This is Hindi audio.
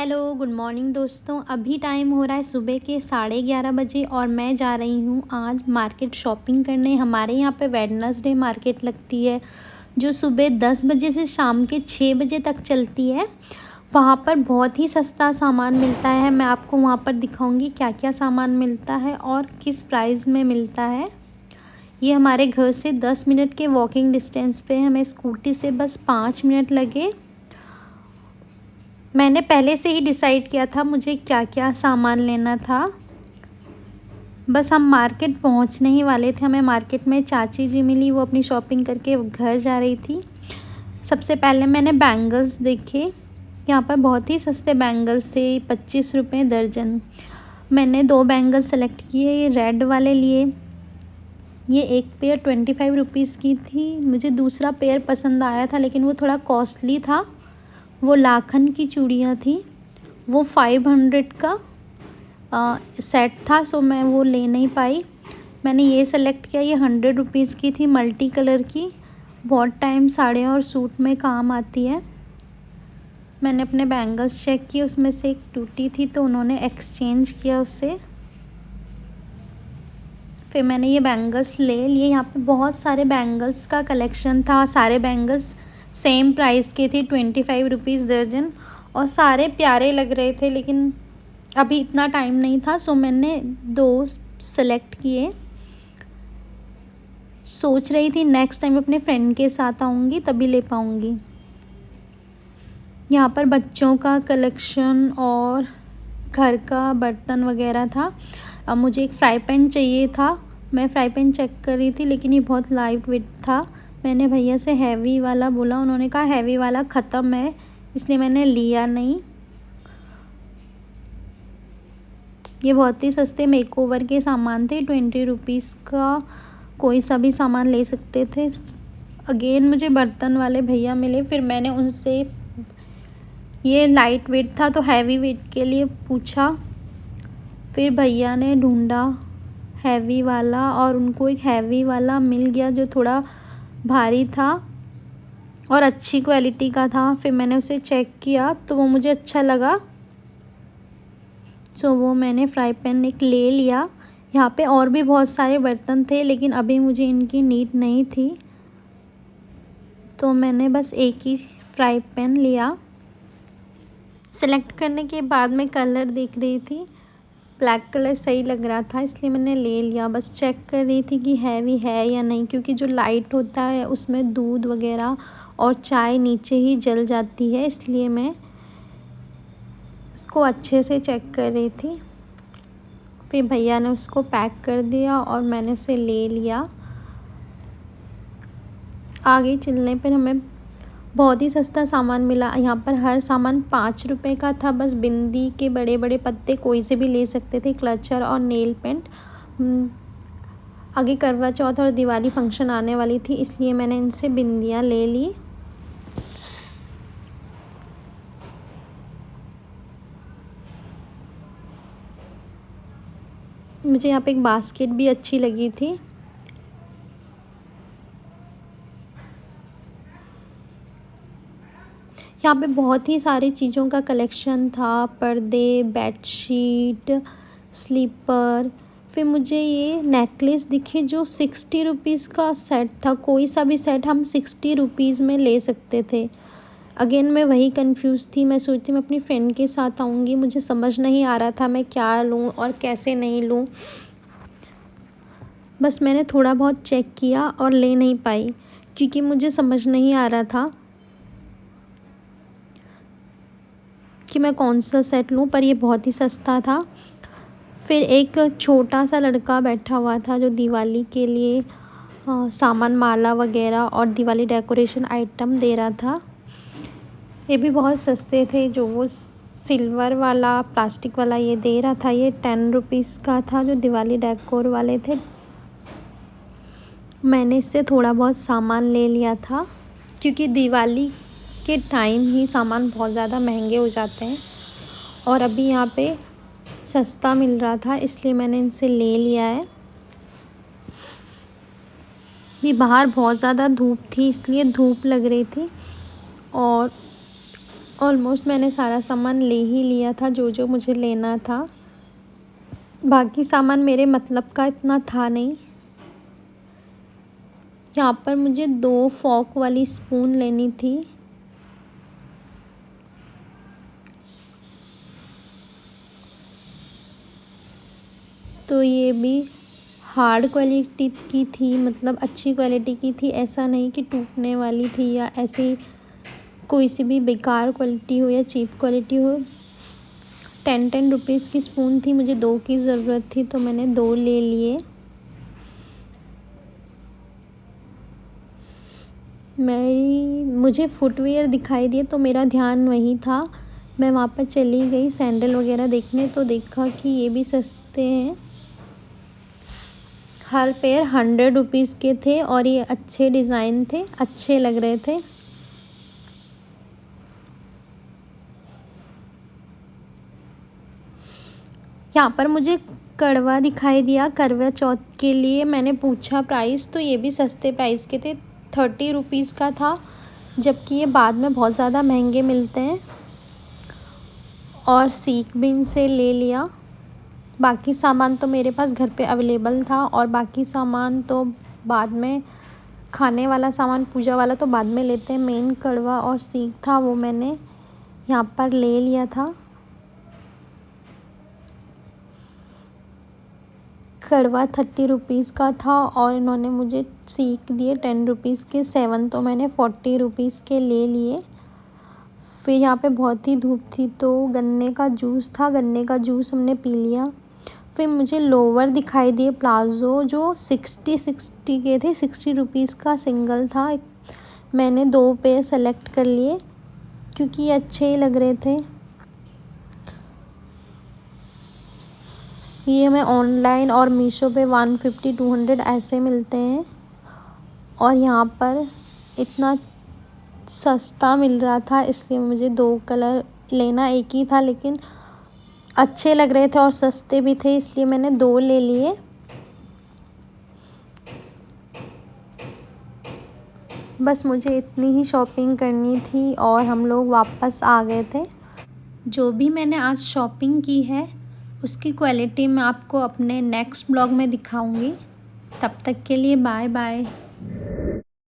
हेलो गुड मॉर्निंग दोस्तों। अभी टाइम हो रहा है सुबह के 11:30 बजे और मैं जा रही हूँ आज मार्केट शॉपिंग करने। हमारे यहाँ पे वेडनेसडे मार्केट लगती है जो सुबह 10 बजे से शाम के 6 बजे तक चलती है। वहाँ पर बहुत ही सस्ता सामान मिलता है। मैं आपको वहाँ पर दिखाऊंगी क्या क्या सामान मिलता है और किस प्राइस में मिलता है। ये हमारे घर से 10 मिनट के वॉकिंग डिस्टेंस पे है। हमें स्कूटी से बस 5 मिनट लगे। मैंने पहले से ही डिसाइड किया था मुझे क्या क्या सामान लेना था। बस हम मार्केट पहुंचने ही वाले थे। हमें मार्केट में चाची जी मिली, वो अपनी शॉपिंग करके घर जा रही थी। सबसे पहले मैंने बैंगल्स देखे। यहाँ पर बहुत ही सस्ते बैंगल्स थे, 25 रुपये दर्जन। मैंने 2 बैंगल्स सेलेक्ट किए, ये रेड वाले लिए। ये एक पेयर 25 रुपीज़ की थी। मुझे दूसरा पेयर पसंद आया था लेकिन वो थोड़ा कॉस्टली था। वो लाखन की चूड़ियाँ थी। वो 500 का सेट था, सो मैं वो ले नहीं पाई। मैंने ये सेलेक्ट किया, ये 100 रुपीज़ की थी, मल्टी कलर की। बहुत टाइम साड़ियों और सूट में काम आती है। मैंने अपने बैंगल्स चेक किए, उसमें से एक टूटी थी तो उन्होंने एक्सचेंज किया उससे। फिर मैंने ये बैंगल्स ले लिए। यहाँ पे बहुत सारे बैंगल्स का कलेक्शन था। सारे बैंगल्स सेम प्राइस के थे, 25 रुपीज़ दर्जन, और सारे प्यारे लग रहे थे। लेकिन अभी इतना टाइम नहीं था, सो मैंने 2 सेलेक्ट किए। सोच रही थी नेक्स्ट टाइम अपने फ्रेंड के साथ आऊँगी तभी ले पाऊँगी। यहाँ पर बच्चों का कलेक्शन और घर का बर्तन वगैरह था। अब मुझे एक फ्राई पैन चाहिए था। मैं फ्राई पैन चेक कर रही थी लेकिन ये बहुत लाइट वेट था। मैंने भैया से हैवी वाला बोला, उन्होंने कहा हैवी वाला ख़त्म है, इसलिए मैंने लिया नहीं। ये बहुत ही सस्ते मेकओवर के सामान थे, 20 रुपीज़ का कोई सा भी सामान ले सकते थे। अगेन मुझे बर्तन वाले भैया मिले। फिर मैंने उनसे, ये लाइट वेट था तो हैवी वेट के लिए पूछा। फिर भैया ने ढूंढा हैवी वाला और उनको एक हैवी वाला मिल गया जो थोड़ा भारी था और अच्छी क्वालिटी का था। फिर मैंने उसे चेक किया तो वो मुझे अच्छा लगा, सो वो मैंने फ्राई पैन एक ले लिया। यहाँ पे और भी बहुत सारे बर्तन थे लेकिन अभी मुझे इनकी नीड नहीं थी, तो मैंने बस एक ही फ्राई पैन लिया। सेलेक्ट करने के बाद मैं कलर देख रही थी, ब्लैक कलर सही लग रहा था इसलिए मैंने ले लिया। बस चेक कर रही थी कि हैवी है या नहीं, क्योंकि जो लाइट होता है उसमें दूध वगैरह और चाय नीचे ही जल जाती है, इसलिए मैं उसको अच्छे से चेक कर रही थी। फिर भैया ने उसको पैक कर दिया और मैंने उसे ले लिया। आगे चलने पर हमें बहुत ही सस्ता सामान मिला। यहाँ पर हर सामान 5 रुपए का था। बस बिंदी के बड़े बड़े पत्ते कोई से भी ले सकते थे, क्लचर और नेल पेंट। आगे करवा चौथ और दिवाली फंक्शन आने वाली थी इसलिए मैंने इनसे बिंदियाँ ले ली। मुझे यहाँ पे एक बास्केट भी अच्छी लगी थी। यहाँ पे बहुत ही सारी चीज़ों का कलेक्शन था, पर्दे, बेडशीट, स्लीपर। फिर मुझे ये नेकलेस दिखे जो 60 रुपीज़ का सेट था। कोई सा भी सेट हम 60 रुपीज़ में ले सकते थे। अगेन मैं वही कंफ्यूज थी। मैं सोचती मैं अपनी फ्रेंड के साथ आऊँगी, मुझे समझ नहीं आ रहा था मैं क्या लूँ और कैसे नहीं लूँ। बस मैंने थोड़ा बहुत चेक किया और ले नहीं पाई क्योंकि मुझे समझ नहीं आ रहा था कि मैं कौन सा सेट लूँ, पर ये बहुत ही सस्ता था। फिर एक छोटा सा लड़का बैठा हुआ था जो दिवाली के लिए सामान, माला वगैरह और दिवाली डेकोरेशन आइटम दे रहा था। ये भी बहुत सस्ते थे। जो वो सिल्वर वाला, प्लास्टिक वाला ये दे रहा था, ये 10 रुपीज़ का था। जो दिवाली डेकोर वाले थे, मैंने इससे थोड़ा बहुत सामान ले लिया था क्योंकि दिवाली के टाइम ही सामान बहुत ज़्यादा महंगे हो जाते हैं और अभी यहाँ पे सस्ता मिल रहा था इसलिए मैंने इनसे ले लिया है। भी बाहर बहुत ज़्यादा धूप थी इसलिए धूप लग रही थी और ऑलमोस्ट मैंने सारा सामान ले ही लिया था जो जो मुझे लेना था। बाकी सामान मेरे मतलब का इतना था नहीं। यहाँ पर मुझे 2 फॉक वाली स्पून लेनी थी। तो ये भी हार्ड क्वालिटी की थी, मतलब अच्छी क्वालिटी की थी, ऐसा नहीं कि टूटने वाली थी या ऐसी कोई सी भी बेकार क्वालिटी हो या चीप क्वालिटी हो। 10 रुपीज़ की स्पून थी, मुझे 2 की ज़रूरत थी तो मैंने 2 ले लिए। मुझे फुटवियर दिखाई दिए तो मेरा ध्यान वहीं था। मैं वहाँ पर चली गई सैंडल वगैरह देखने, तो देखा कि ये भी सस्ते हैं। हर पेयर 100 रुपीज़ के थे और ये अच्छे डिज़ाइन थे, अच्छे लग रहे थे। यहाँ पर मुझे कड़वा दिखाई दिया। करवा चौथ के लिए मैंने पूछा प्राइस, तो ये भी सस्ते प्राइस के थे, 30 रुपीज़ का था, जबकि ये बाद में बहुत ज़्यादा महंगे मिलते हैं। और सीख भी इनसे ले लिया। बाकी सामान तो मेरे पास घर पे अवेलेबल था और बाकी सामान तो बाद में, खाने वाला सामान पूजा वाला तो बाद में लेते हैं। मेन कड़वा और सीख था वो मैंने यहाँ पर ले लिया था। कड़वा 30 रुपीज़ का था और इन्होंने मुझे सीख दिए 10 रुपीज़ के 7, तो मैंने 40 रुपीज़ के ले लिए। फिर यहाँ पे बहुत ही धूप थी तो गन्ने का जूस था, गन्ने का जूस हमने पी लिया। फिर मुझे लोवर दिखाई दिए प्लाज़ो, जो 60 के थे, 60 रुपीज़ का सिंगल था। मैंने 2 पेयर सेलेक्ट कर लिए क्योंकि ये अच्छे ही लग रहे थे। ये हमें ऑनलाइन और मीशो पे 150-200 ऐसे मिलते हैं और यहाँ पर इतना सस्ता मिल रहा था, इसलिए मुझे 2 कलर लेना एक ही था, लेकिन अच्छे लग रहे थे और सस्ते भी थे, इसलिए मैंने 2 ले लिए। बस मुझे इतनी ही शॉपिंग करनी थी और हम लोग वापस आ गए थे। जो भी मैंने आज शॉपिंग की है उसकी क्वालिटी मैं आपको अपने नेक्स्ट ब्लॉग में दिखाऊंगी। तब तक के लिए बाय बाय।